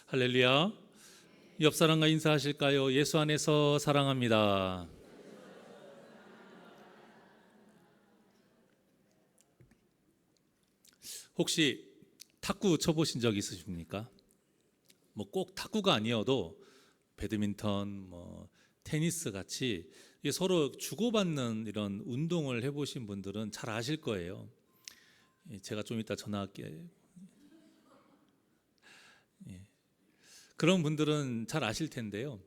할렐루야. 옆 사람과 인사하실까요? 예수 안에서 사랑합니다. 혹시 탁구 쳐보신 적 있으십니까? 뭐 꼭 탁구가 아니어도 배드민턴, 테니스 같이 서로 주고받는 이런 운동을 해보신 분들은 잘 아실 거예요. 제가 좀 이따 전화할게요. 그런 분들은 잘 아실 텐데요.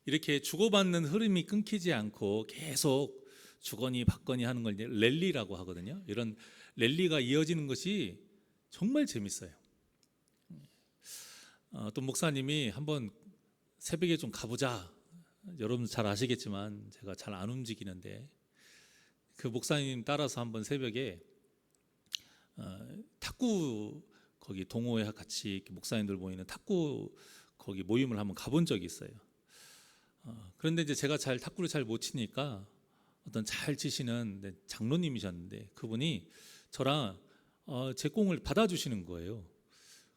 이렇게 주고받는 흐름이 끊기지 않고 계속 주거니 받거니 하는 걸 랠리라고 하거든요. 이런 랠리가 이어지는 것이 정말 재밌어요. 또 목사님이 한번 새벽에 좀 가보자. 여러분 잘 아시겠지만 제가 잘 안 움직이는데 그 목사님 따라서 한번 새벽에 탁구 거기 동호회 같이 목사님들 모이는 탁구 거기 모임을 한번 가본 적이 있어요. 그런데 이제 제가 탁구를 잘 못 치니까 어떤 잘 치시는 장로님이셨는데 그분이 저랑 제 공을 받아주시는 거예요.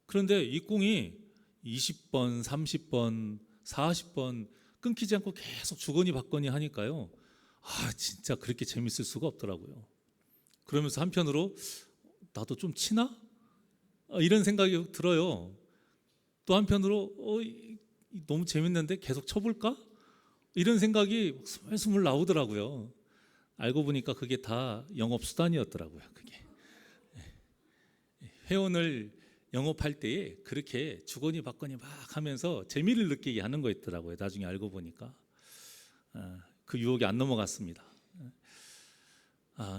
그런데 이 공이 20번, 30번, 40번 끊기지 않고 계속 주거니 받거니 하니까요. 진짜 그렇게 재밌을 수가 없더라고요. 그러면서 한편으로 나도 좀 치나? 이런 생각이 들어요. 또 한편으로 너무 재밌는데 계속 쳐볼까? 이런 생각이 스물스물 나오더라고요. 알고 보니까 그게 다 영업수단이었더라고요. 그게 회원을 영업할 때에 그렇게 주거니 받거니 막 하면서 재미를 느끼게 하는 거였더라고요. 나중에 알고 보니까 그 유혹이 안 넘어갔습니다.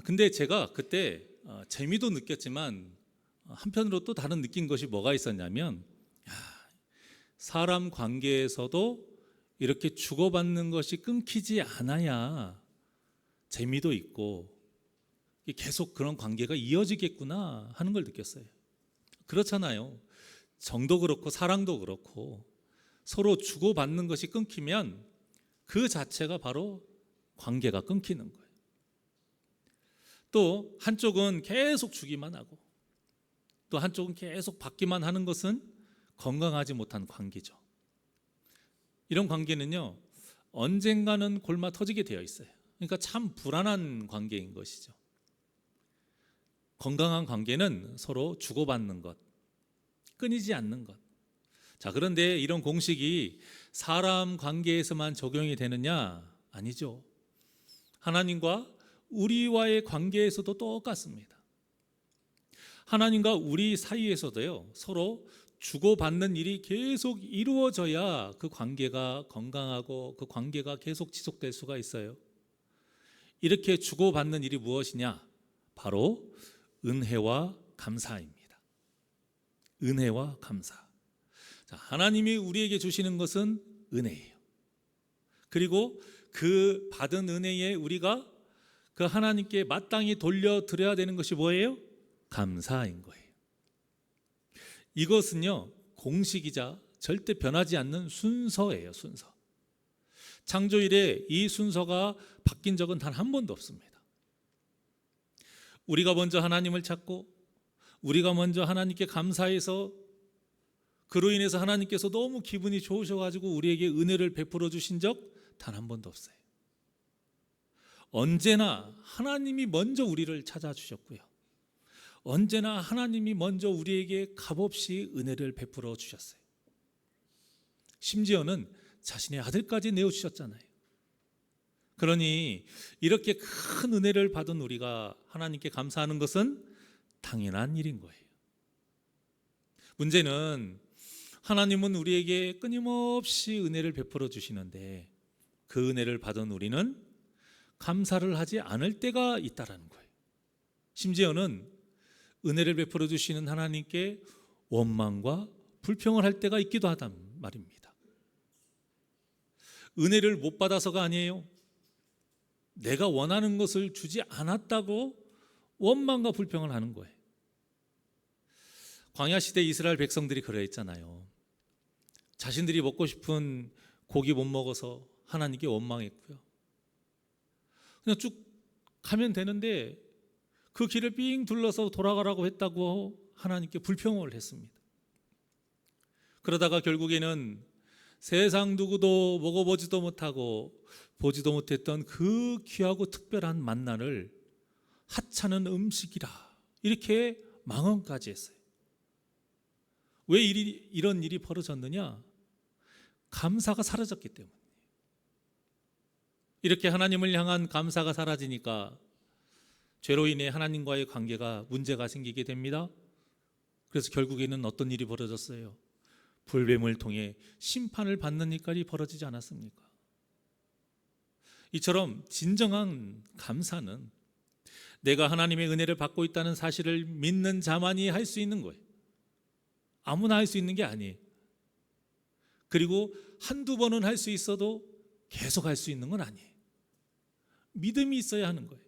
근데 제가 그때 재미도 느꼈지만 한편으로 또 다른 느낀 것이 뭐가 있었냐면 사람 관계에서도 이렇게 주고받는 것이 끊기지 않아야 재미도 있고 계속 그런 관계가 이어지겠구나 하는 걸 느꼈어요. 그렇잖아요. 정도 그렇고 사랑도 그렇고 서로 주고받는 것이 끊기면 그 자체가 바로 관계가 끊기는 거예요. 또 한쪽은 계속 주기만 하고 또 한쪽은 계속 받기만 하는 것은 건강하지 못한 관계죠. 이런 관계는요 언젠가는 골마 터지게 되어 있어요. 그러니까 참 불안한 관계인 것이죠. 건강한 관계는 서로 주고받는 것, 끊이지 않는 것. 그런데 이런 공식이 사람 관계에서만 적용이 되느냐? 아니죠. 하나님과 우리와의 관계에서도 똑같습니다. 하나님과 우리 사이에서도요 서로 주고받는 일이 계속 이루어져야 그 관계가 건강하고 그 관계가 계속 지속될 수가 있어요. 이렇게 주고받는 일이 무엇이냐? 바로 은혜와 감사입니다. 은혜와 감사. 하나님이 우리에게 주시는 것은 은혜예요. 그리고 그 받은 은혜에 우리가 그 하나님께 마땅히 돌려드려야 되는 것이 뭐예요? 감사인 거예요. 이것은요 공식이자 절대 변하지 않는 순서예요. 순서. 창조일에 이 순서가 바뀐 적은 단 한 번도 없습니다. 우리가 먼저 하나님을 찾고 우리가 먼저 하나님께 감사해서 그로 인해서 하나님께서 너무 기분이 좋으셔가지고 우리에게 은혜를 베풀어 주신 적 단 한 번도 없어요. 언제나 하나님이 먼저 우리를 찾아주셨고요. 언제나 하나님이 먼저 우리에게 값없이 은혜를 베풀어 주셨어요. 심지어는 자신의 아들까지 내어주셨잖아요. 그러니 이렇게 큰 은혜를 받은 우리가 하나님께 감사하는 것은 당연한 일인 거예요. 문제는 하나님은 우리에게 끊임없이 은혜를 베풀어 주시는데 그 은혜를 받은 우리는 감사를 하지 않을 때가 있다는 거예요. 심지어는 은혜를 베풀어 주시는 하나님께 원망과 불평을 할 때가 있기도 하단 말입니다. 은혜를 못 받아서가 아니에요. 내가 원하는 것을 주지 않았다고 원망과 불평을 하는 거예요. 광야 시대 이스라엘 백성들이 그러했잖아요. 자신들이 먹고 싶은 고기 못 먹어서 하나님께 원망했고요. 그냥 쭉 가면 되는데 그 길을 삥 둘러서 돌아가라고 했다고 하나님께 불평을 했습니다. 그러다가 결국에는 세상 누구도 먹어보지도 못하고 보지도 못했던 그 귀하고 특별한 만나를 하찮은 음식이라 이렇게 망언까지 했어요. 왜 이런 일이 벌어졌느냐? 감사가 사라졌기 때문에. 이렇게 하나님을 향한 감사가 사라지니까 죄로 인해 하나님과의 관계가 문제가 생기게 됩니다. 그래서 결국에는 어떤 일이 벌어졌어요? 불뱀을 통해 심판을 받는 일까지 벌어지지 않았습니까? 이처럼 진정한 감사는 내가 하나님의 은혜를 받고 있다는 사실을 믿는 자만이 할 수 있는 거예요. 아무나 할 수 있는 게 아니에요. 그리고 한두 번은 할 수 있어도 계속 할 수 있는 건 아니에요. 믿음이 있어야 하는 거예요.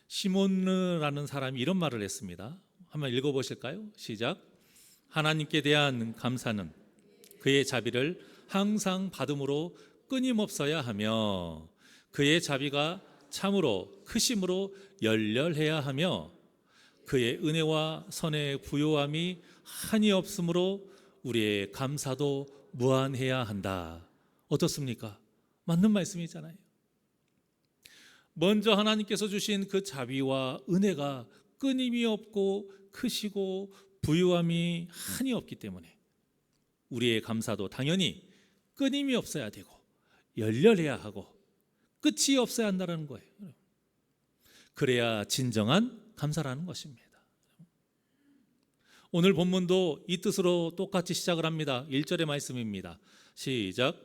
시몬느라는 사람이 이런 말을 했습니다. 한번 읽어보실까요? 시작. 하나님께 대한 감사는 그의 자비를 항상 받음으로 끊임없어야 하며 그의 자비가 참으로 크심으로 열렬해야 하며 그의 은혜와 선의 부요함이 한이 없으므로 우리의 감사도 무한해야 한다. 어떻습니까? 맞는 말씀이잖아요. 먼저 하나님께서 주신 그 자비와 은혜가 끊임이 없고 크시고 부유함이 한이 없기 때문에 우리의 감사도 당연히 끊임이 없어야 되고 열렬해야 하고 끝이 없어야 한다는 거예요. 그래야 진정한 감사라는 것입니다. 오늘 본문도 이 뜻으로 똑같이 시작을 합니다. 1절의 말씀입니다. 시작.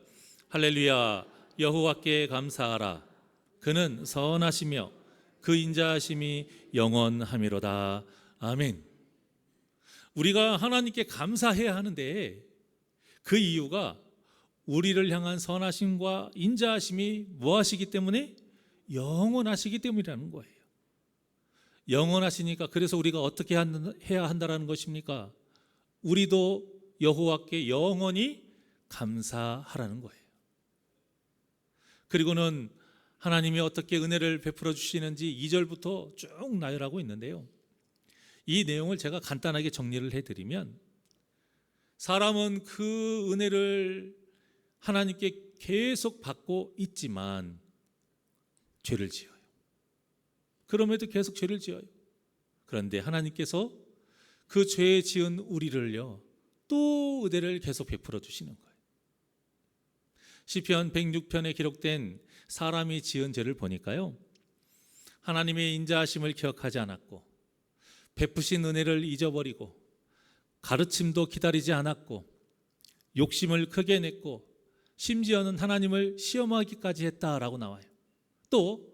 할렐루야 여호와께 감사하라. 그는 선하시며 그 인자하심이 영원하미로다. 아멘. 우리가 하나님께 감사해야 하는데 그 이유가 우리를 향한 선하심과 인자하심이 무엇이기 때문에? 영원하시기 때문이라는 거예요. 영원하시니까 그래서 우리가 어떻게 해야 한다는 것입니까? 우리도 여호와께 영원히 감사하라는 거예요. 그리고는 하나님이 어떻게 은혜를 베풀어 주시는지 2절부터 쭉 나열하고 있는데요. 이 내용을 제가 간단하게 정리를 해드리면 사람은 그 은혜를 하나님께 계속 받고 있지만 죄를 지어요. 그럼에도 계속 죄를 지어요. 그런데 하나님께서 그 죄 지은 우리를요 또 은혜를 계속 베풀어 주시는 거예요. 시편 106편에 기록된 사람이 지은 죄를 보니까요 하나님의 인자하심을 기억하지 않았고 베푸신 은혜를 잊어버리고 가르침도 기다리지 않았고 욕심을 크게 냈고 심지어는 하나님을 시험하기까지 했다라고 나와요. 또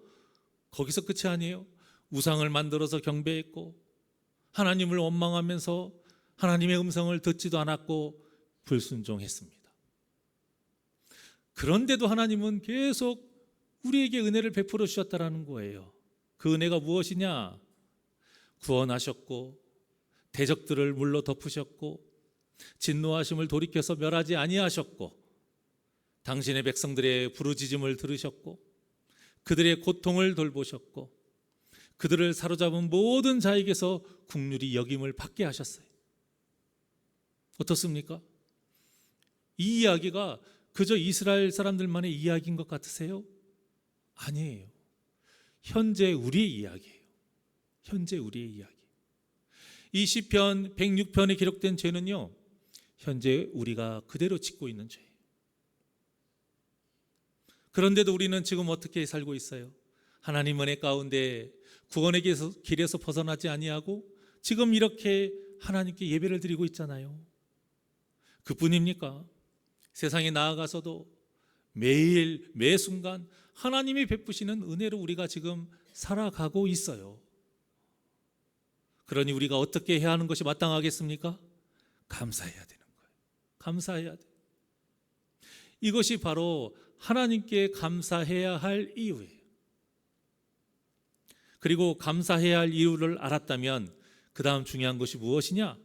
거기서 끝이 아니에요. 우상을 만들어서 경배했고 하나님을 원망하면서 하나님의 음성을 듣지도 않았고 불순종했습니다. 그런데도 하나님은 계속 우리에게 은혜를 베풀어 주셨다라는 거예요. 그 은혜가 무엇이냐? 구원하셨고 대적들을 물로 덮으셨고 진노하심을 돌이켜서 멸하지 아니하셨고 당신의 백성들의 부르짖음을 들으셨고 그들의 고통을 돌보셨고 그들을 사로잡은 모든 자에게서 긍휼히 여김을 받게 하셨어요. 어떻습니까? 이 이야기가 그저 이스라엘 사람들만의 이야기인 것 같으세요? 아니에요. 현재 우리의 이야기예요. 현재 우리의 이야기. 이 시편 106편에 기록된 죄는요 현재 우리가 그대로 짓고 있는 죄예요. 그런데도 우리는 지금 어떻게 살고 있어요? 하나님 은혜 가운데 구원의 길에서 벗어나지 아니하고 지금 이렇게 하나님께 예배를 드리고 있잖아요. 그뿐입니까? 세상에 나아가서도 매일 매 순간 하나님이 베푸시는 은혜로 우리가 지금 살아가고 있어요. 그러니 우리가 어떻게 해야 하는 것이 마땅하겠습니까? 감사해야 되는 거예요. 감사해야 돼요. 이것이 바로 하나님께 감사해야 할 이유예요. 그리고 감사해야 할 이유를 알았다면 그 다음 중요한 것이 무엇이냐?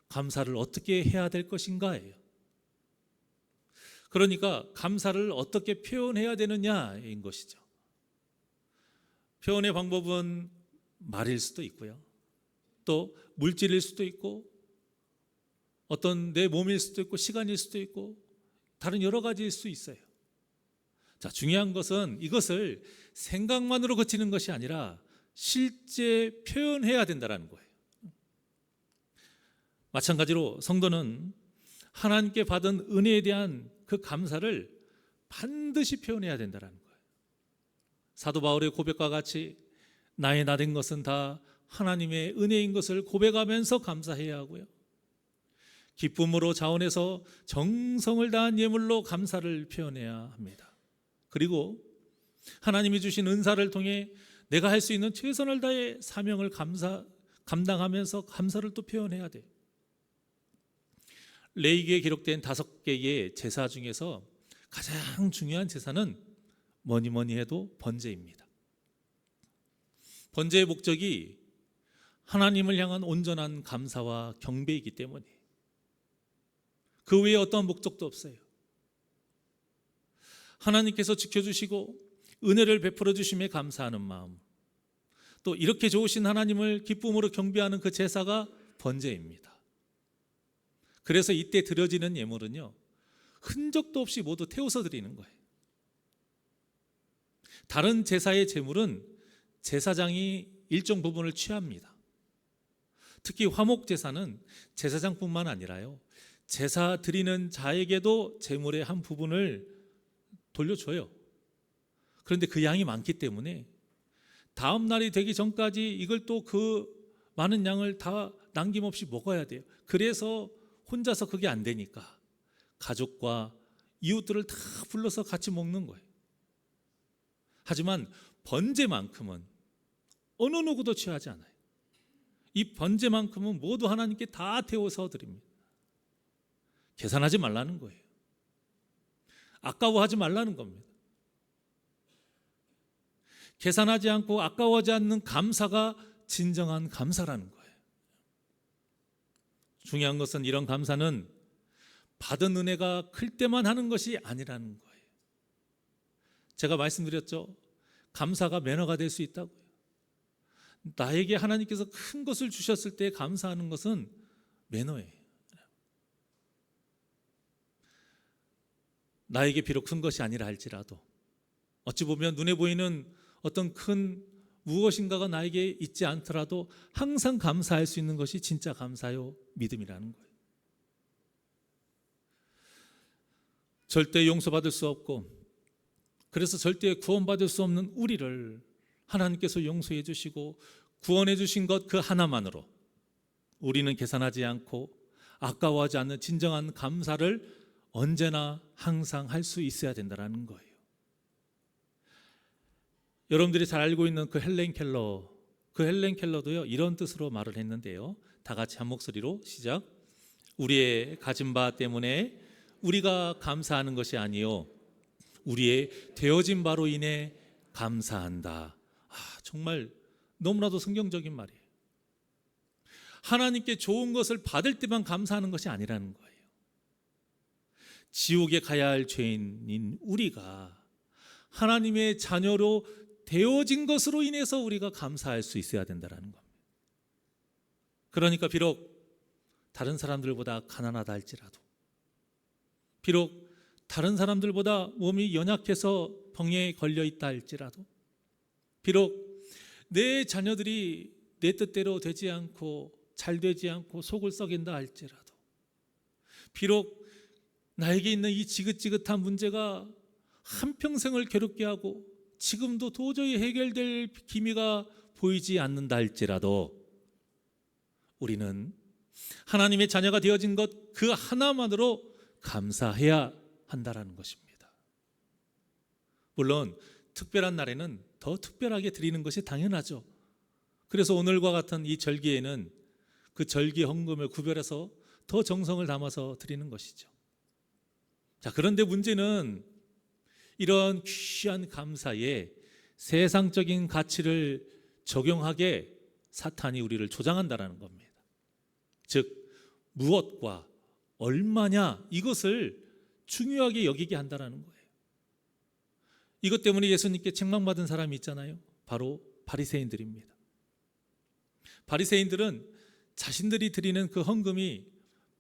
감사를 어떻게 해야 될 것인가예요. 그러니까 감사를 어떻게 표현해야 되느냐인 것이죠. 표현의 방법은 말일 수도 있고요. 또 물질일 수도 있고 어떤 내 몸일 수도 있고 시간일 수도 있고 다른 여러 가지일 수 있어요. 자, 중요한 것은 이것을 생각만으로 그치는 것이 아니라 실제 표현해야 된다는 거예요. 마찬가지로 성도는 하나님께 받은 은혜에 대한 그 감사를 반드시 표현해야 된다는 거예요. 사도 바울의 고백과 같이 나의 나된 것은 다 하나님의 은혜인 것을 고백하면서 감사해야 하고요. 기쁨으로 자원해서 정성을 다한 예물로 감사를 표현해야 합니다. 그리고 하나님이 주신 은사를 통해 내가 할 수 있는 최선을 다해 사명을 감당하면서 감사를 또 표현해야 돼. 레위기에 기록된 5개의 제사 중에서 가장 중요한 제사는 뭐니 해도 번제입니다. 번제의 목적이 하나님을 향한 온전한 감사와 경배이기 때문에 그 외에 어떤 목적도 없어요. 하나님께서 지켜주시고 은혜를 베풀어 주심에 감사하는 마음, 또 이렇게 좋으신 하나님을 기쁨으로 경배하는 그 제사가 번제입니다. 그래서 이때 드려지는 예물은요, 흔적도 없이 모두 태워서 드리는 거예요. 다른 제사의 제물은 제사장이 일정 부분을 취합니다. 특히 화목 제사는 제사장뿐만 아니라요, 제사 드리는 자에게도 제물의 한 부분을 돌려줘요. 그런데 그 양이 많기 때문에 다음 날이 되기 전까지 이걸 또 그 많은 양을 다 남김없이 먹어야 돼요. 그래서 혼자서 그게 안 되니까 가족과 이웃들을 다 불러서 같이 먹는 거예요. 하지만 번제만큼은 어느 누구도 취하지 않아요. 이 번제만큼은 모두 하나님께 다 태워서 드립니다. 계산하지 말라는 거예요. 아까워하지 말라는 겁니다. 계산하지 않고 아까워하지 않는 감사가 진정한 감사라는 거예요. 중요한 것은 이런 감사는 받은 은혜가 클 때만 하는 것이 아니라는 거예요. 제가 말씀드렸죠. 감사가 매너가 될 수 있다고요. 나에게 하나님께서 큰 것을 주셨을 때 감사하는 것은 매너예요. 나에게 비록 큰 것이 아니라 할지라도 어찌 보면 눈에 보이는 어떤 큰 무엇인가가 나에게 있지 않더라도 항상 감사할 수 있는 것이 진짜 감사요 믿음이라는 거예요. 절대 용서받을 수 없고 그래서 절대 구원받을 수 없는 우리를 하나님께서 용서해 주시고 구원해 주신 것 그 하나만으로 우리는 계산하지 않고 아까워하지 않는 진정한 감사를 언제나 항상 할 수 있어야 된다는 거예요. 여러분들이 잘 알고 있는 그 헬렌 켈러도요 이런 뜻으로 말을 했는데요. 다 같이 한 목소리로 시작. 우리의 가진 바 때문에 우리가 감사하는 것이 아니요 우리의 되어진 바로 인해 감사한다. 정말 너무나도 성경적인 말이에요. 하나님께 좋은 것을 받을 때만 감사하는 것이 아니라는 거예요. 지옥에 가야 할 죄인인 우리가 하나님의 자녀로 되어진 것으로 인해서 우리가 감사할 수 있어야 된다는 겁니다. 그러니까 비록 다른 사람들보다 가난하다 할지라도, 비록 다른 사람들보다 몸이 연약해서 병에 걸려 있다 할지라도, 비록 내 자녀들이 내 뜻대로 되지 않고 잘 되지 않고 속을 썩인다 할지라도, 비록 나에게 있는 이 지긋지긋한 문제가 한평생을 괴롭게 하고 지금도 도저히 해결될 기미가 보이지 않는다 할지라도 우리는 하나님의 자녀가 되어진 것 그 하나만으로 감사해야 한다는 것입니다. 물론 특별한 날에는 더 특별하게 드리는 것이 당연하죠. 그래서 오늘과 같은 이 절기에는 그 절기 헌금을 구별해서 더 정성을 담아서 드리는 것이죠. 자, 그런데 문제는 이런 귀한 감사에 세상적인 가치를 적용하게 사탄이 우리를 조장한다는 겁니다. 즉 무엇과 얼마냐 이것을 중요하게 여기게 한다는 거예요. 이것 때문에 예수님께 책망받은 사람이 있잖아요. 바로 바리새인들입니다. 바리새인들은 자신들이 드리는 그 헌금이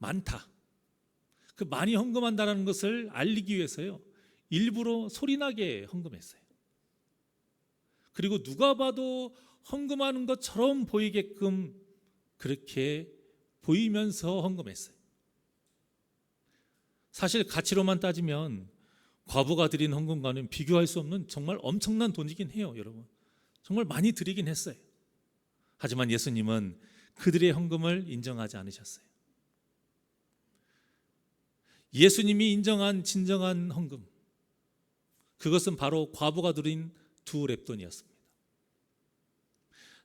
많다. 그 많이 헌금한다는 것을 알리기 위해서요, 일부러 소리나게 헌금했어요. 그리고 누가 봐도 헌금하는 것처럼 보이게끔 그렇게 보이면서 헌금했어요. 사실 가치로만 따지면 과부가 드린 헌금과는 비교할 수 없는 정말 엄청난 돈이긴 해요, 여러분. 정말 많이 드리긴 했어요. 하지만 예수님은 그들의 헌금을 인정하지 않으셨어요. 예수님이 인정한 진정한 헌금, 그것은 바로 과부가 드린 2렙돈이었습니다.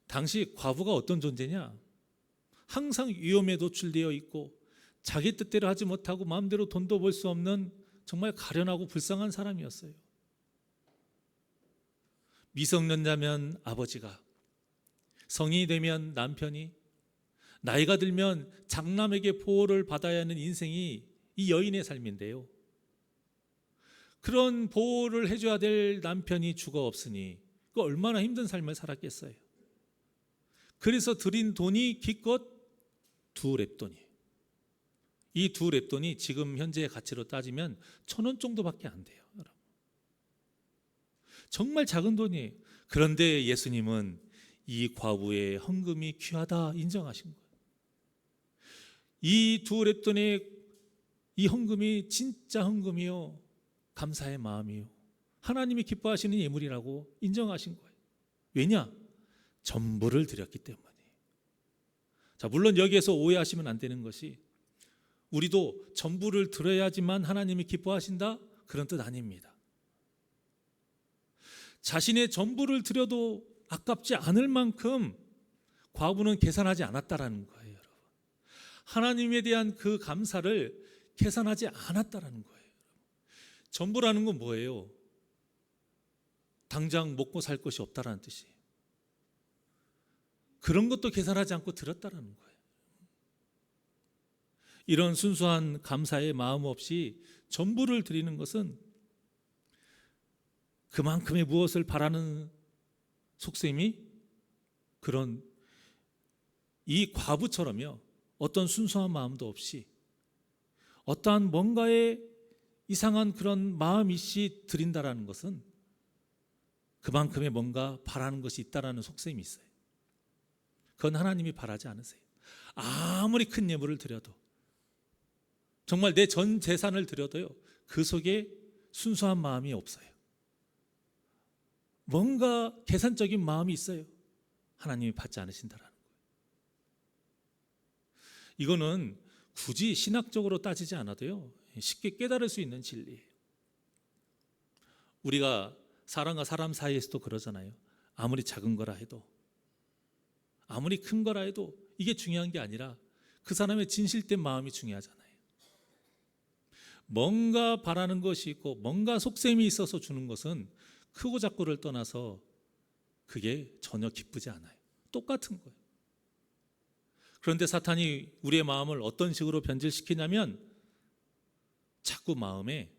당시 과부가 어떤 존재냐? 항상 위험에 노출되어 있고 자기 뜻대로 하지 못하고 마음대로 돈도 벌 수 없는 정말 가련하고 불쌍한 사람이었어요. 미성년자면 아버지가, 성인이 되면 남편이, 나이가 들면 장남에게 보호를 받아야 하는 인생이 이 여인의 삶인데요, 그런 보호를 해줘야 될 남편이 죽어 없으니 그 얼마나 힘든 삶을 살았겠어요. 그래서 드린 돈이 기껏 2렙돈이에요. 이 2렙돈이 지금 현재의 가치로 따지면 1,000원 정도밖에 안 돼요, 여러분. 정말 작은 돈이에요. 그런데 예수님은 이 과부의 헌금이 귀하다 인정하신 거예요. 이 2렙돈의 이 헌금이 진짜 헌금이요, 감사의 마음이요, 하나님이 기뻐하시는 예물이라고 인정하신 거예요. 왜냐? 전부를 드렸기 때문이에요. 자, 물론 여기에서 오해하시면 안 되는 것이 우리도 전부를 드려야지만 하나님이 기뻐하신다, 그런 뜻 아닙니다. 자신의 전부를 드려도 아깝지 않을 만큼 과부는 계산하지 않았다라는 거예요, 여러분. 하나님에 대한 그 감사를 계산하지 않았다라는 거예요. 전부라는 건 뭐예요? 당장 먹고 살 것이 없다라는 뜻이에요. 그런 것도 계산하지 않고 드렸다라는 거예요. 이런 순수한 감사의 마음 없이 전부를 드리는 것은 그만큼의 무엇을 바라는 속셈이, 그런 이 과부처럼요, 어떤 순수한 마음도 없이 어떠한 뭔가의 이상한 그런 마음이씨 드린다라는 것은 그만큼의 뭔가 바라는 것이 있다라는 속셈이 있어요. 그건 하나님이 바라지 않으세요. 아무리 큰 예물을 드려도, 정말 내 전 재산을 드려도요, 그 속에 순수한 마음이 없어요. 뭔가 계산적인 마음이 있어요. 하나님이 받지 않으신다라는 거예요. 이거는 굳이 신학적으로 따지지 않아도요, 쉽게 깨달을 수 있는 진리예요. 우리가 사람과 사람 사이에서도 그러잖아요. 아무리 작은 거라 해도, 아무리 큰 거라 해도 이게 중요한 게 아니라 그 사람의 진실된 마음이 중요하잖아요. 뭔가 바라는 것이 있고 뭔가 속셈이 있어서 주는 것은 크고 작고를 떠나서 그게 전혀 기쁘지 않아요. 똑같은 거예요. 그런데 사탄이 우리의 마음을 어떤 식으로 변질시키냐면 자꾸 마음에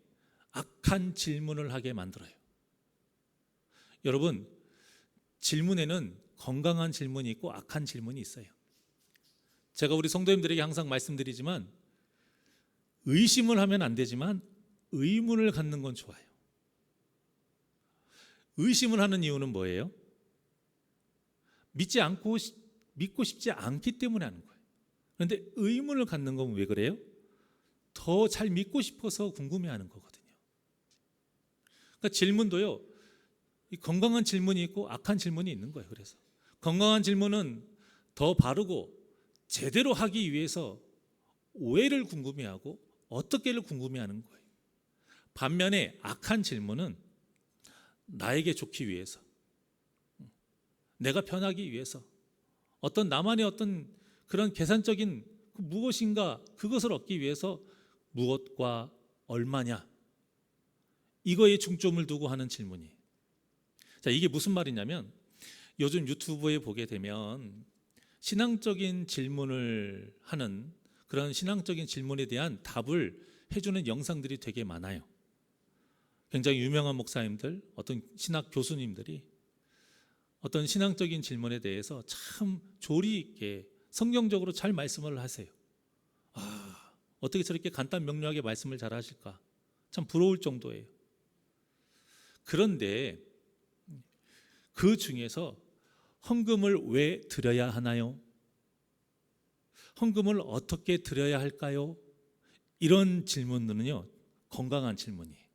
악한 질문을 하게 만들어요. 여러분, 질문에는 건강한 질문이 있고 악한 질문이 있어요. 제가 우리 성도님들에게 항상 말씀드리지만, 의심을 하면 안 되지만 의문을 갖는 건 좋아요. 의심을 하는 이유는 뭐예요? 믿고 싶지 않기 때문에 하는 거예요. 그런데 의문을 갖는 건 왜 그래요? 더 잘 믿고 싶어서 궁금해하는 거거든요. 그러니까 질문도요, 건강한 질문이 있고 악한 질문이 있는 거예요. 그래서 건강한 질문은 더 바르고 제대로 하기 위해서 왜를 궁금해하고 어떻게를 궁금해하는 거예요. 반면에 악한 질문은 나에게 좋기 위해서, 내가 편하기 위해서, 어떤 나만의 어떤 그런 계산적인 무엇인가 그것을 얻기 위해서 무엇과 얼마냐, 이거에 중점을 두고 하는 질문이에요. 자, 이게 무슨 말이냐면, 요즘 유튜브에 보게 되면 신앙적인 질문을 하는, 그런 신앙적인 질문에 대한 답을 해주는 영상들이 되게 많아요. 굉장히 유명한 목사님들, 어떤 신학 교수님들이 어떤 신앙적인 질문에 대해서 참 조리 있게 성경적으로 잘 말씀을 하세요. 어떻게 저렇게 간단 명료하게 말씀을 잘 하실까? 참 부러울 정도예요. 그런데 그 중에서 헌금을 왜 드려야 하나요? 헌금을 어떻게 드려야 할까요? 이런 질문들은요, 건강한 질문이에요.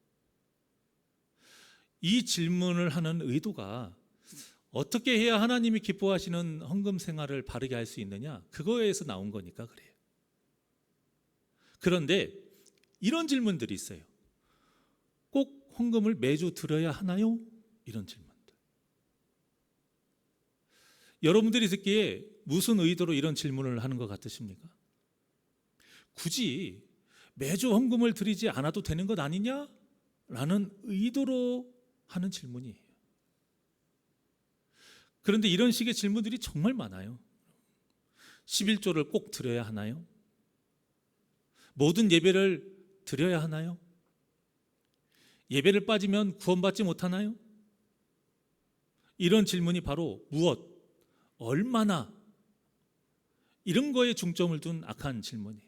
이 질문을 하는 의도가 어떻게 해야 하나님이 기뻐하시는 헌금 생활을 바르게 할 수 있느냐, 그거에서 나온 거니까 그래요. 그런데 이런 질문들이 있어요. 꼭 헌금을 매주 드려야 하나요? 이런 질문들. 여러분들이 듣기에 무슨 의도로 이런 질문을 하는 것 같으십니까? 굳이 매주 헌금을 드리지 않아도 되는 것 아니냐? 라는 의도로 하는 질문이에요. 그런데 이런 식의 질문들이 정말 많아요. 11조를 꼭 드려야 하나요? 모든 예배를 드려야 하나요? 예배를 빠지면 구원받지 못하나요? 이런 질문이 바로 무엇, 얼마나, 이런 거에 중점을 둔 악한 질문이에요.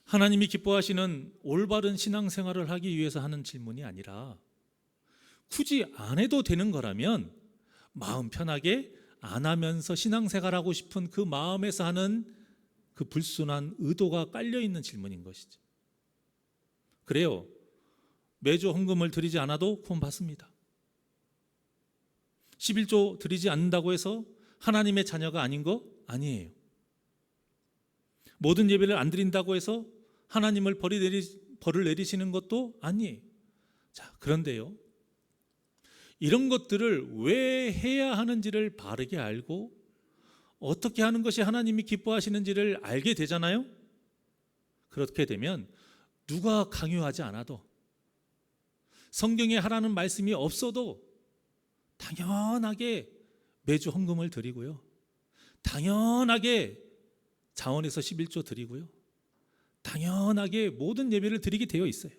하나님이 기뻐하시는 올바른 신앙생활을 하기 위해서 하는 질문이 아니라 굳이 안 해도 되는 거라면 마음 편하게 안 하면서 신앙생활하고 싶은 그 마음에서 하는 그 불순한 의도가 깔려있는 질문인 것이죠. 그래요. 매주 헌금을 드리지 않아도 구원받습니다. 11조 드리지 않는다고 해서 하나님의 자녀가 아닌 거 아니에요. 모든 예배를 안 드린다고 해서 하나님을 벌을 내리시는 것도 아니에요. 자, 그런데요, 이런 것들을 왜 해야 하는지를 바르게 알고 어떻게 하는 것이 하나님이 기뻐하시는지를 알게 되잖아요. 그렇게 되면 누가 강요하지 않아도, 성경에 하라는 말씀이 없어도 당연하게 매주 헌금을 드리고요, 당연하게 자원에서 11조 드리고요, 당연하게 모든 예배를 드리게 되어 있어요.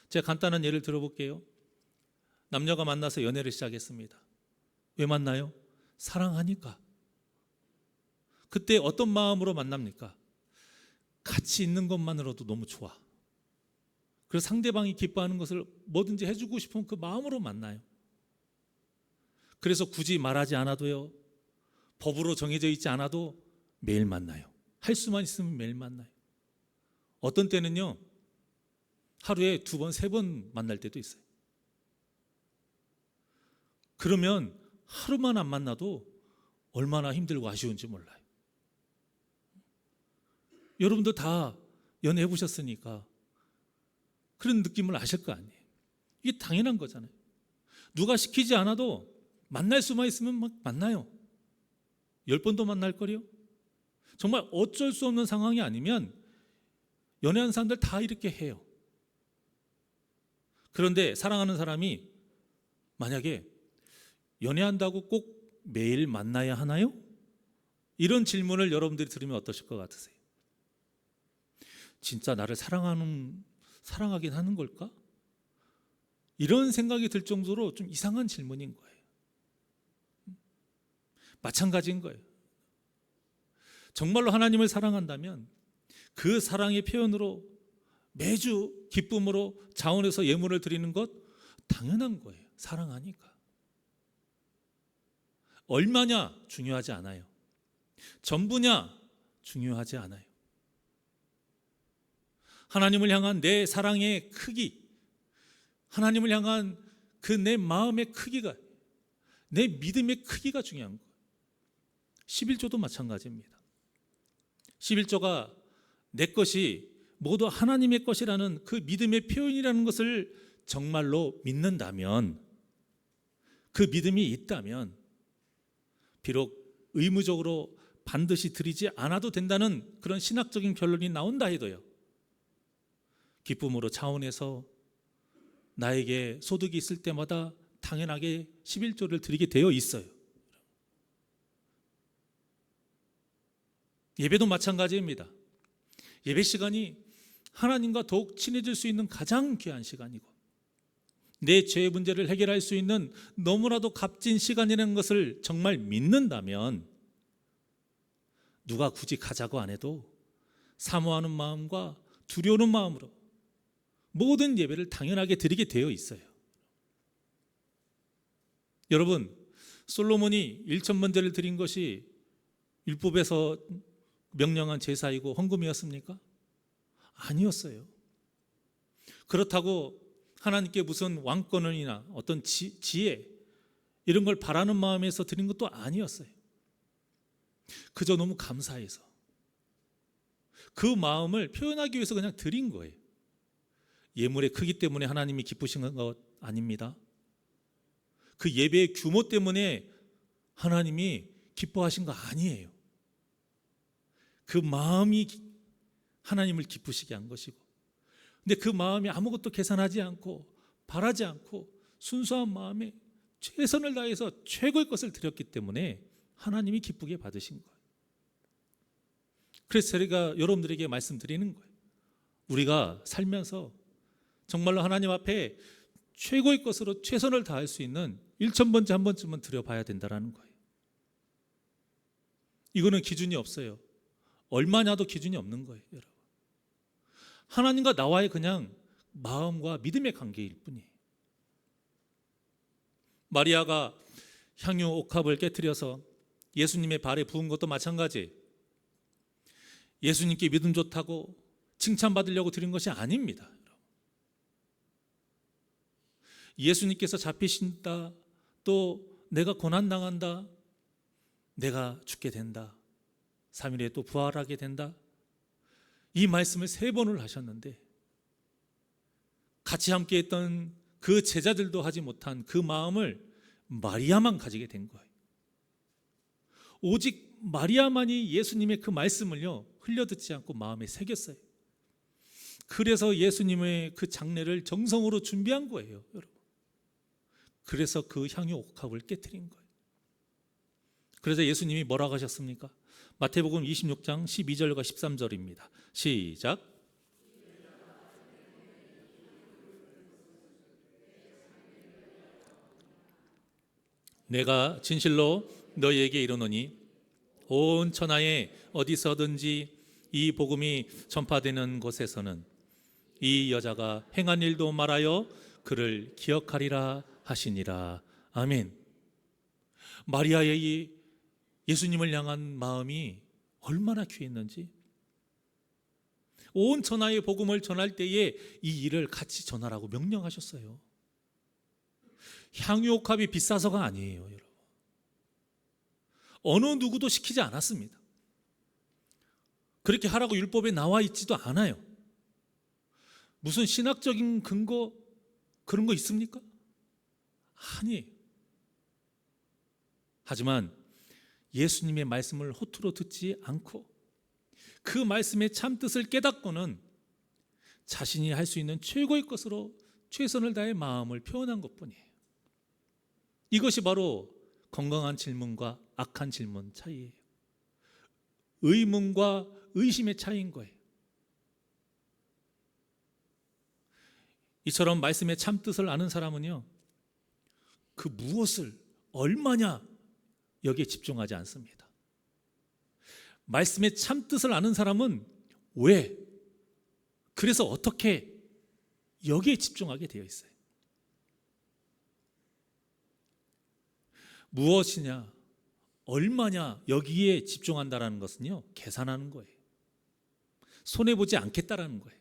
제가 간단한 예를 들어볼게요. 남녀가 만나서 연애를 시작했습니다. 왜 만나요? 사랑하니까. 그때 어떤 마음으로 만납니까? 같이 있는 것만으로도 너무 좋아. 그래서 상대방이 기뻐하는 것을 뭐든지 해주고 싶은 그 마음으로 만나요. 그래서 굳이 말하지 않아도요, 법으로 정해져 있지 않아도 매일 만나요. 할 수만 있으면 매일 만나요. 어떤 때는요, 하루에 2번, 3번 만날 때도 있어요. 그러면 하루만 안 만나도 얼마나 힘들고 아쉬운지 몰라요. 여러분도 다 연애해 보셨으니까 그런 느낌을 아실 거 아니에요. 이게 당연한 거잖아요. 누가 시키지 않아도 만날 수만 있으면 막 만나요. 10번도 만날 거요. 정말 어쩔 수 없는 상황이 아니면 연애하는 사람들 다 이렇게 해요. 그런데 사랑하는 사람이 만약에 연애한다고 꼭 매일 만나야 하나요? 이런 질문을 여러분들이 들으면 어떠실 것 같으세요? 진짜 나를 사랑하긴 하는 걸까? 이런 생각이 들 정도로 좀 이상한 질문인 거예요. 마찬가지인 거예요. 정말로 하나님을 사랑한다면 그 사랑의 표현으로 매주 기쁨으로 자원해서 예물을 드리는 것 당연한 거예요. 사랑하니까. 얼마냐 중요하지 않아요. 전부냐 중요하지 않아요. 하나님을 향한 내 사랑의 크기, 하나님을 향한 그 내 마음의 크기가, 내 믿음의 크기가 중요한 거예요. 11조도 마찬가지입니다. 11조가 내 것이 모두 하나님의 것이라는 그 믿음의 표현이라는 것을 정말로 믿는다면, 그 믿음이 있다면 비록 의무적으로 반드시 드리지 않아도 된다는 그런 신학적인 결론이 나온다 해도요, 기쁨으로 차원에서 나에게 소득이 있을 때마다 당연하게 11조를 드리게 되어 있어요. 예배도 마찬가지입니다. 예배 시간이 하나님과 더욱 친해질 수 있는 가장 귀한 시간이고, 내 죄의 문제를 해결할 수 있는 너무나도 값진 시간이라는 것을 정말 믿는다면 누가 굳이 가자고 안 해도 사모하는 마음과 두려우는 마음으로 모든 예배를 당연하게 드리게 되어 있어요. 여러분, 솔로몬이 일천번제를 드린 것이 율법에서 명령한 제사이고 헌금이었습니까? 아니었어요. 그렇다고 하나님께 무슨 왕권이나 어떤 지혜 이런 걸 바라는 마음에서 드린 것도 아니었어요. 그저 너무 감사해서 그 마음을 표현하기 위해서 그냥 드린 거예요. 예물의 크기 때문에 하나님이 기쁘신 것 아닙니다. 그 예배의 규모 때문에 하나님이 기뻐하신 거 아니에요. 그 마음이 하나님을 기쁘시게 한 것이고, 근데 그 마음이 아무것도 계산하지 않고 바라지 않고 순수한 마음에 최선을 다해서 최고의 것을 드렸기 때문에 하나님이 기쁘게 받으신 거예요. 그래서 제가 여러분들에게 말씀드리는 거예요. 우리가 살면서 정말로 하나님 앞에 최고의 것으로 최선을 다할 수 있는 1000번째 한 번쯤은 드려봐야 된다는 거예요. 이거는 기준이 없어요. 얼마냐도 기준이 없는 거예요, 여러분. 하나님과 나와의 그냥 마음과 믿음의 관계일 뿐이에요. 마리아가 향유 옥합을 깨트려서 예수님의 발에 부은 것도 마찬가지예요. 예수님께 믿음 좋다고 칭찬받으려고 드린 것이 아닙니다. 예수님께서 잡히신다, 또 내가 고난당한다, 내가 죽게 된다, 3일에 또 부활하게 된다, 이 말씀을 3번을 하셨는데 같이 함께 했던 그 제자들도 하지 못한 그 마음을 마리아만 가지게 된 거예요. 오직 마리아만이 예수님의 그 말씀을요 흘려듣지 않고 마음에 새겼어요. 그래서 예수님의 그 장례를 정성으로 준비한 거예요, 여러분. 그래서 그 향유 옥합을 깨트린 거예요. 그래서 예수님이 뭐라고 하셨습니까? 마태복음 26장 12절과 13절입니다. 시작. 내가 진실로 너희에게 이르노니 온 천하에 어디서든지 이 복음이 전파되는 곳에서는 이 여자가 행한 일도 말하여 그를 기억하리라 하시니라. 아멘. 마리아의 이 예수님을 향한 마음이 얼마나 귀했는지, 온 천하의 복음을 전할 때에 이 일을 같이 전하라고 명령하셨어요. 향유옥합이 비싸서가 아니에요, 여러분. 어느 누구도 시키지 않았습니다. 그렇게 하라고 율법에 나와 있지도 않아요. 무슨 신학적인 근거 그런 거 있습니까? 아니에요. 하지만 예수님의 말씀을 허투루 듣지 않고 그 말씀의 참뜻을 깨닫고는 자신이 할 수 있는 최고의 것으로 최선을 다해 마음을 표현한 것뿐이에요. 이것이 바로 건강한 질문과 악한 질문 차이예요. 의문과 의심의 차이인 거예요. 이처럼 말씀의 참뜻을 아는 사람은요, 그 무엇을 얼마냐 여기에 집중하지 않습니다. 말씀의 참뜻을 아는 사람은 왜, 그래서 어떻게, 여기에 집중하게 되어 있어요. 무엇이냐, 얼마냐 여기에 집중한다는 것은요, 계산하는 거예요. 손해보지 않겠다라는 거예요.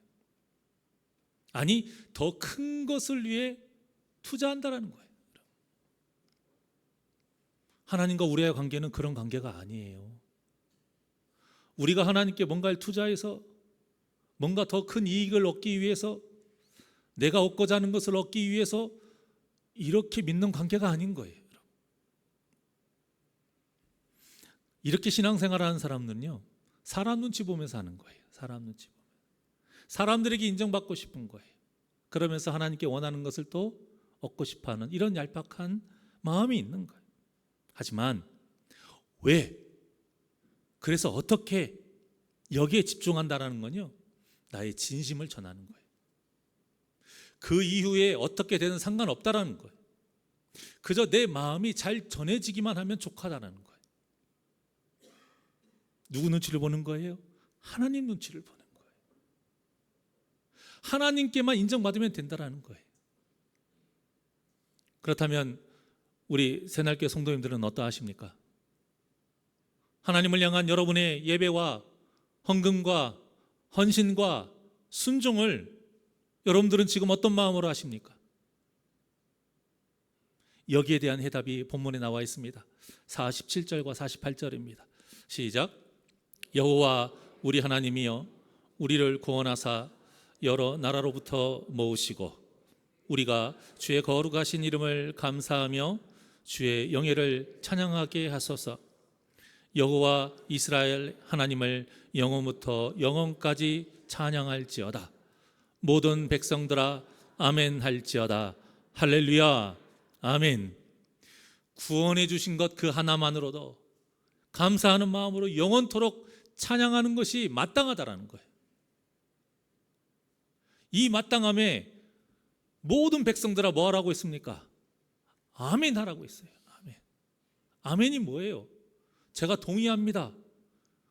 아니, 더 큰 것을 위해 투자한다라는 거예요. 하나님과 우리의 관계는 그런 관계가 아니에요. 우리가 하나님께 뭔가를 투자해서 뭔가 더 큰 이익을 얻기 위해서, 내가 얻고자 하는 것을 얻기 위해서 이렇게 믿는 관계가 아닌 거예요. 이렇게 신앙생활하는 사람들은요, 사람 눈치 보면서 하는 거예요. 사람 눈치 보면서. 사람들에게 인정받고 싶은 거예요. 그러면서 하나님께 원하는 것을 또 얻고 싶어하는 이런 얄팍한 마음이 있는 거예요. 하지만 왜, 그래서 어떻게, 여기에 집중한다는 건요, 나의 진심을 전하는 거예요. 그 이후에 어떻게 되든 상관없다라는 거예요. 그저 내 마음이 잘 전해지기만 하면 족하다는 거예요. 누구 눈치를 보는 거예요? 하나님 눈치를 보는 거예요. 하나님께만 인정받으면 된다라는 거예요. 그렇다면 우리 새날교회 성도님들은 어떠하십니까? 하나님을 향한 여러분의 예배와 헌금과 헌신과 순종을 여러분들은 지금 어떤 마음으로 하십니까? 여기에 대한 해답이 본문에 나와 있습니다. 47절과 48절입니다. 시작. 여호와 우리 하나님이여 우리를 구원하사 여러 나라로부터 모으시고 우리가 주의 거룩하신 이름을 감사하며 주의 영예를 찬양하게 하소서. 여호와 이스라엘 하나님을 영원부터 영원까지 찬양할지어다. 모든 백성들아 아멘 할지어다. 할렐루야 아멘. 구원해 주신 것 그 하나만으로도 감사하는 마음으로 영원토록 찬양하는 것이 마땅하다라는 거예요. 이 마땅함에 모든 백성들아 뭐 하라고 했습니까? 아멘 하라고 했어요. 아멘. 아멘이 뭐예요? 제가 동의합니다.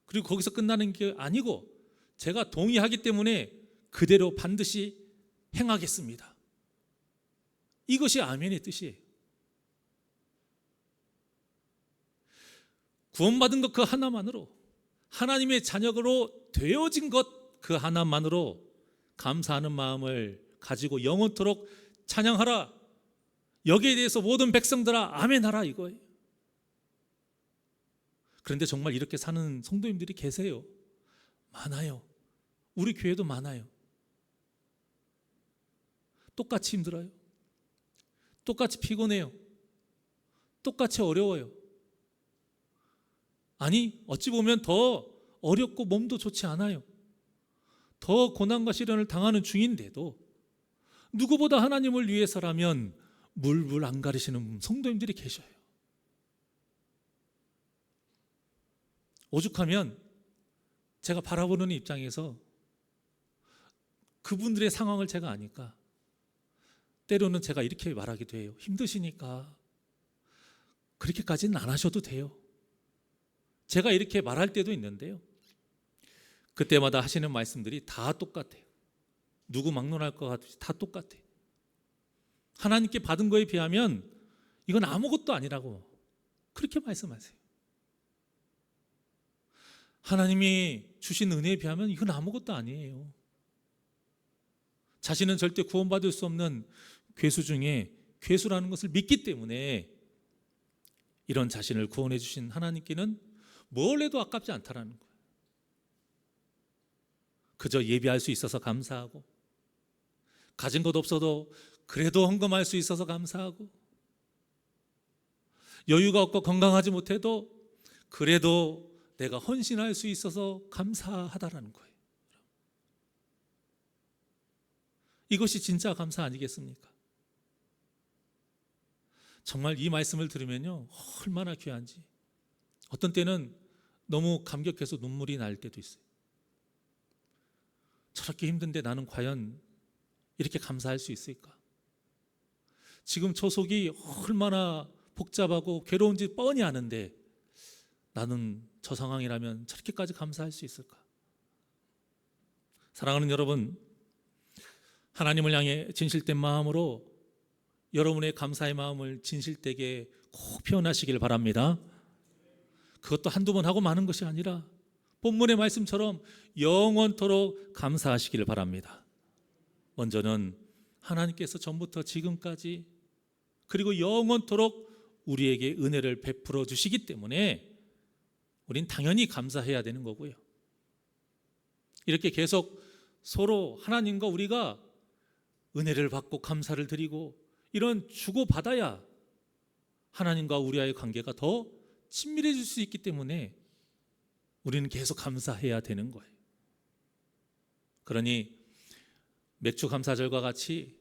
그리고 거기서 끝나는 게 아니고 제가 동의하기 때문에 그대로 반드시 행하겠습니다. 이것이 아멘의 뜻이에요. 구원받은 것 그 하나만으로, 하나님의 자녀로 되어진 것 그 하나만으로 감사하는 마음을 가지고 영원토록 찬양하라. 여기에 대해서 모든 백성들아 아멘하라 이거예요. 그런데 정말 이렇게 사는 성도님들이 계세요. 많아요. 우리 교회도 많아요. 똑같이 힘들어요. 똑같이 피곤해요. 똑같이 어려워요. 아니, 어찌 보면 더 어렵고 몸도 좋지 않아요. 더 고난과 시련을 당하는 중인데도 누구보다 하나님을 위해서라면 물불 안 가리시는 성도님들이 계셔요. 오죽하면 제가 바라보는 입장에서 그분들의 상황을 제가 아니까 때로는 제가 이렇게 말하기도 해요. 힘드시니까 그렇게까지는 안 하셔도 돼요. 제가 이렇게 말할 때도 있는데요. 그때마다 하시는 말씀들이 다 똑같아요. 누구 막론할 것 같이 다 똑같아요. 하나님께 받은 거에 비하면 이건 아무것도 아니라고 그렇게 말씀하세요. 하나님이 주신 은혜에 비하면 이건 아무것도 아니에요. 자신은 절대 구원받을 수 없는 괴수 중에 괴수라는 것을 믿기 때문에 이런 자신을 구원해 주신 하나님께는 뭘 해도 아깝지 않다라는 거예요. 그저 예배할 수 있어서 감사하고 가진 것 없어도 그래도 헌금할 수 있어서 감사하고 여유가 없고 건강하지 못해도 그래도 내가 헌신할 수 있어서 감사하다라는 거예요. 이것이 진짜 감사 아니겠습니까? 정말 이 말씀을 들으면요 얼마나 귀한지 어떤 때는 너무 감격해서 눈물이 날 때도 있어요. 저렇게 힘든데 나는 과연 이렇게 감사할 수 있을까? 지금 저 속이 얼마나 복잡하고 괴로운지 뻔히 아는데 나는 저 상황이라면 저렇게까지 감사할 수 있을까? 사랑하는 여러분, 하나님을 향해 진실된 마음으로 여러분의 감사의 마음을 진실되게 꼭 표현하시길 바랍니다. 그것도 한두 번 하고 마는 것이 아니라 본문의 말씀처럼 영원토록 감사하시길 바랍니다. 먼저는 하나님께서 전부터 지금까지 그리고 영원토록 우리에게 은혜를 베풀어 주시기 때문에 우린 당연히 감사해야 되는 거고요. 이렇게 계속 서로 하나님과 우리가 은혜를 받고 감사를 드리고 이런 주고받아야 하나님과 우리와의 관계가 더 친밀해질 수 있기 때문에 우리는 계속 감사해야 되는 거예요. 그러니 맥주 감사절과 같이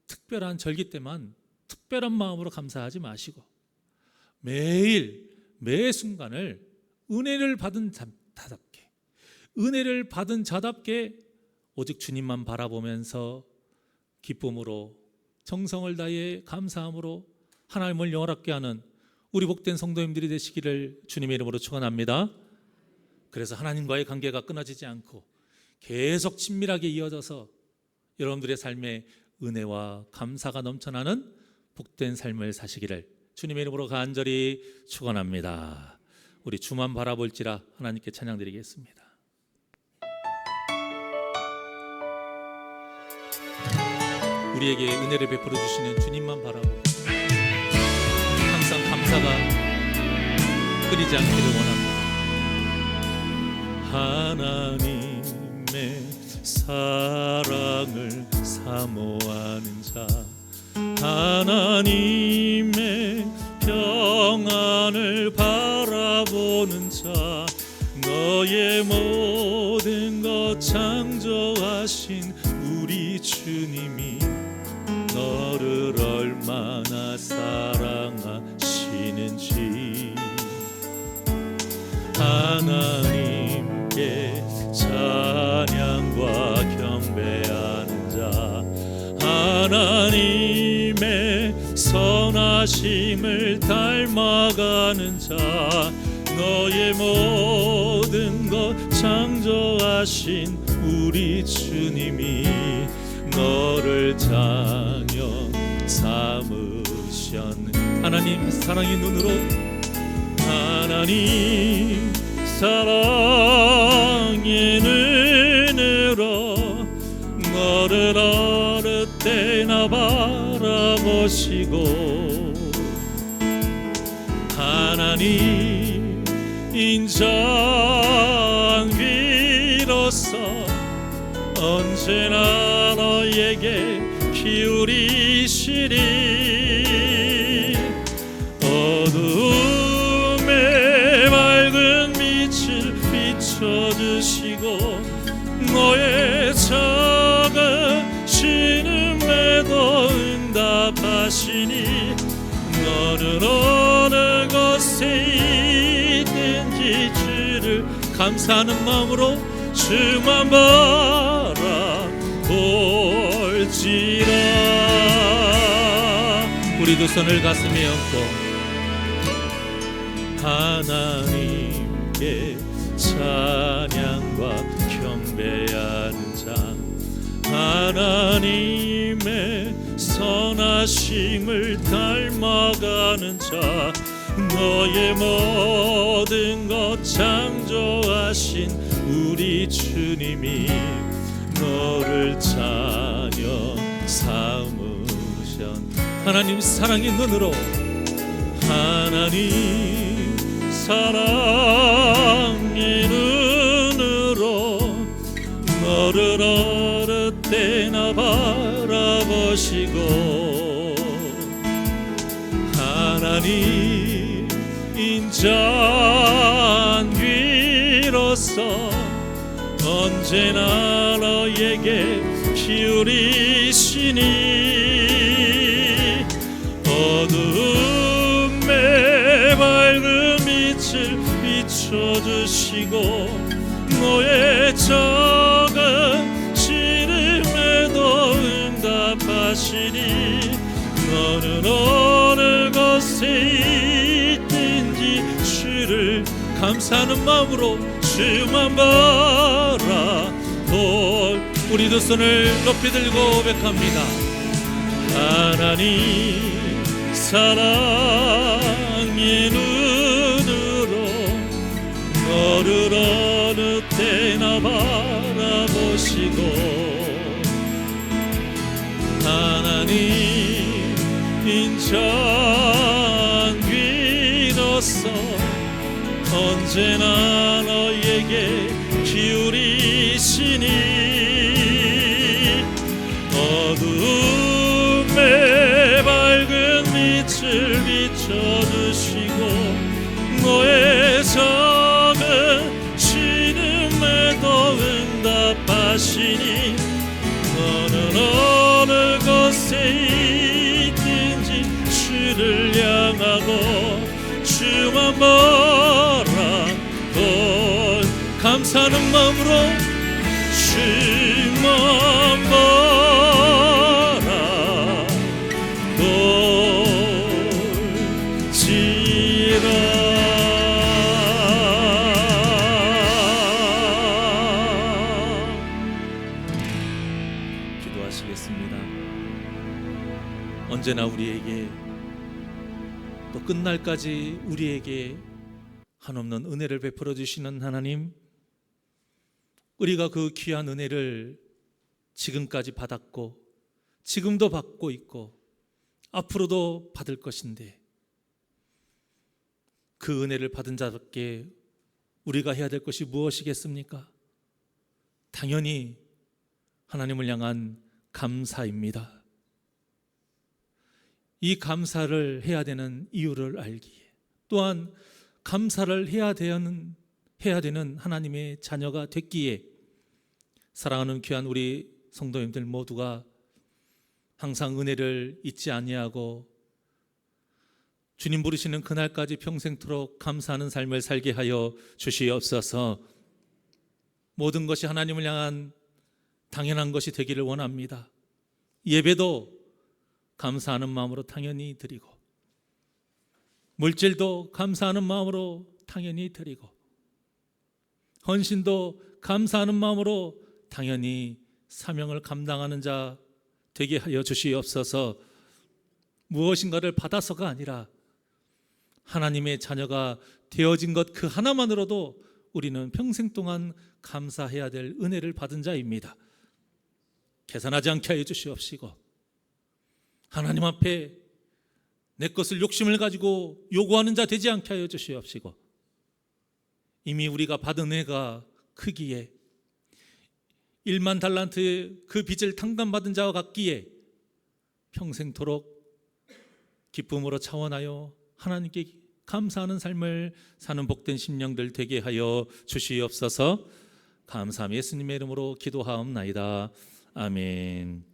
특별한 절기 때만 특별한 마음으로 감사하지 마시고 매일 매 순간을 은혜를 받은 자답게 은혜를 받은 자답게 오직 주님만 바라보면서 기쁨으로 정성을 다해 감사함으로 하나님을 영원하게 하는 우리 복된 성도님들이 되시기를 주님의 이름으로 축원합니다. 그래서 하나님과의 관계가 끊어지지 않고 계속 친밀하게 이어져서 여러분들의 삶에 은혜와 감사가 넘쳐나는 복된 삶을 사시기를 주님의 이름으로 간절히 축원합니다. 우리 주만 바라볼지라 하나님께 찬양드리겠습니다. 우리에게 은혜를 베풀어 주시는 주님만 바라보고 항상 감사가 끊이지 않기를 원합니다. 하나님의 사랑을 사모하는 자, 하나님의 평안을 바라보는 자, 너의 모든 것 창조하신 우리 주님이 너를 얼마나 사랑하시는지, 하나님께 찬양과 경배하는 자, 하나님의 선하심을 닮아가는 자, 너의 모든 것 창조하신 우리 주님이 너를 자녀 삼으셨네. 하나님 사랑의 눈으로, 하나님 사랑의 눈으로 너를 어느 때나 바라보시고, 하나님 인자한 귀로서 언제나 너에게 기울이시리. 어두움에 밝은 빛을 비춰주시고 너의 작은 신음에도 응답하시니, 너는 어느 곳에 있든지 주를 감사하는 마음으로 주만 바라볼지라. 우리 두 손을 가슴에 얹고 하나님께 찬양과 경배하는 자, 하나님의 선하심을 닮아가는 자, 너의 모든 것 창조하신 우리 주님이 너를 자녀 삼으셨. 하나님 사랑의 눈으로, 하나님 사랑의 눈으로 너를 어느 때나 바라보시고, 하나님 인자한 귀로서 언제나 너에게 기울이시니, 어두움에 밝은 빛을 비춰주시고 너의 작은 시름에도 응답하시니, 너는 어느 곳에 있든지 주를 감사하는 마음으로 주만 바라볼. 우리 두 손을 높이 들고 고백합니다. 하나님 사랑의 눈으로 너를 어느 때나 바라보시고, 하나님 인자한 귀로서 언제나 너에게 기울이시니, 어두움에 밝은 빛을 비춰주시고 너의 작은 신음에도 응답하시니, 너는 어느 곳에 있든지 주를 향하고 주만 바라볼. 감사하는 마음으로 주만 바라볼지라. 기도하시겠습니다. 언제나 우리에게 또 끝날까지 우리에게 한없는 은혜를 베풀어 주시는 하나님, 우리가 그 귀한 은혜를 지금까지 받았고 지금도 받고 있고 앞으로도 받을 것인데, 그 은혜를 받은 자답게 우리가 해야 될 것이 무엇이겠습니까? 당연히 하나님을 향한 감사입니다. 이 감사를 해야 되는 이유를 알기에, 또한 감사를 해야 되는 하나님의 자녀가 됐기에, 사랑하는 귀한 우리 성도님들 모두가 항상 은혜를 잊지 아니하고 주님 부르시는 그날까지 평생토록 감사하는 삶을 살게 하여 주시옵소서. 모든 것이 하나님을 향한 당연한 것이 되기를 원합니다. 예배도 감사하는 마음으로 당연히 드리고, 물질도 감사하는 마음으로 당연히 드리고, 헌신도 감사하는 마음으로 당연히 사명을 감당하는 자 되게 하여 주시옵소서. 무엇인가를 받아서가 아니라 하나님의 자녀가 되어진 것 그 하나만으로도 우리는 평생 동안 감사해야 될 은혜를 받은 자입니다. 계산하지 않게 하여 주시옵시고, 하나님 앞에 내 것을 욕심을 가지고 요구하는 자 되지 않게 하여 주시옵시고, 이미 우리가 받은 은혜가 크기에 1만 달란트 그 빚을 탕감받은 자와 같기에 평생토록 기쁨으로 차원하여 하나님께 감사하는 삶을 사는 복된 심령들 되게 하여 주시옵소서. 감사함 예수님의 이름으로 기도하옵나이다. 아멘.